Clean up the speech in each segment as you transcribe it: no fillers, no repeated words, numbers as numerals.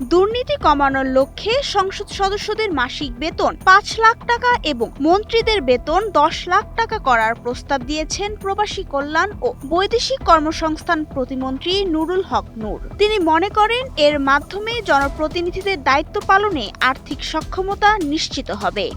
দুর্নীতি কমানোর লক্ষ্যে সংসদ সদস্যদের মাসিক বেতন ৫ লাখ টাকা এবং মন্ত্রীদের বেতন ১০ লাখ টাকা করার প্রস্তাব দিয়েছেন প্রবাসী কল্যাণ ও বৈদেশিক কর্মসংস্থান প্রতিমন্ত্রী নুরুল হক নূর। তিনি মনে করেন এর মাধ্যমে জনপ্রতিনিধিদের দায়িত্ব পালনে আর্থিক সক্ষমতা নিশ্চিত হবে।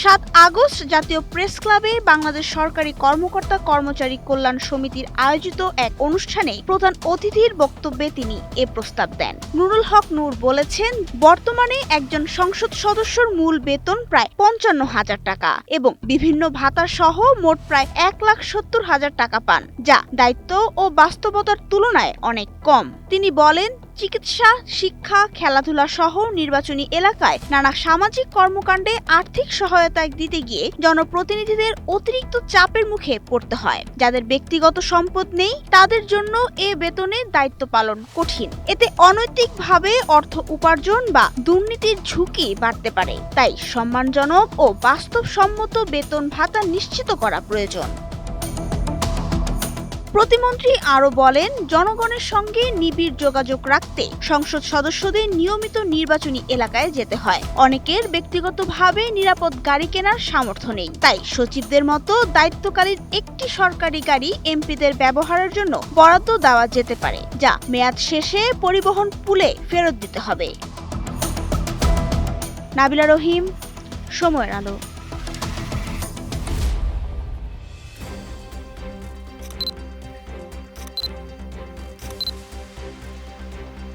৭ আগস্ট জাতীয় প্রেস ক্লাবে বাংলাদেশ সরকারি কর্মকর্তা কর্মচারী কল্যাণ সমিতির আয়োজিত এক অনুষ্ঠানে প্রধান অতিথির বক্তব্যে তিনি এ প্রস্তাব দেন। নুরুল হক নূর বলেছেন, বর্তমানে একজন সংসদ সদস্যর মূল বেতন প্রায় ৫৫,০০০ টাকা এবং বিভিন্ন ভাতা সহ মোট প্রায় ১,৭০,০০০ টাকা পান, যা দায়িত্ব ও বাস্তবতার তুলনায় অনেক কম। তিনি বলেন, চিকিৎসা, শিক্ষা, খেলাধুলা সহ নির্বাচনী এলাকায় নানা সামাজিক কর্মকাণ্ডে আর্থিক সহায়তা দিতে গিয়ে জনপ্রতিনিধিদের অতিরিক্ত চাপের মুখে পড়তে হয়। যাদের ব্যক্তিগত সম্পদ নেই তাদের জন্য এ বেতনের দায়িত্ব পালন কঠিন। এতে অনৈতিকভাবে অর্থ উপার্জন বা দুর্নীতির ঝুঁকি বাড়তে পারে। তাই সম্মানজনক ও বাস্তবসম্মত বেতন ভাতা নিশ্চিত করা প্রয়োজন। প্রতিমন্ত্রী আরও বলেন, জনগণের সঙ্গে নিবিড় যোগাযোগ রাখতে সংসদ সদস্যদের নিয়মিত নির্বাচনী এলাকায় যেতে হয়। অনেকের ব্যক্তিগতভাবে নিরাপদ গাড়ি কেনার সামর্থ্য নেই, তাই সচিবদের মতো দায়িত্বকালীন একটি সরকারি গাড়ি এমপিদের ব্যবহারের জন্য বরাদ্দ দেওয়া যেতে পারে, যা মেয়াদ শেষে পরিবহন পুলে ফেরত দিতে হবে। নাবিলা রহিম, সময়ের আলো।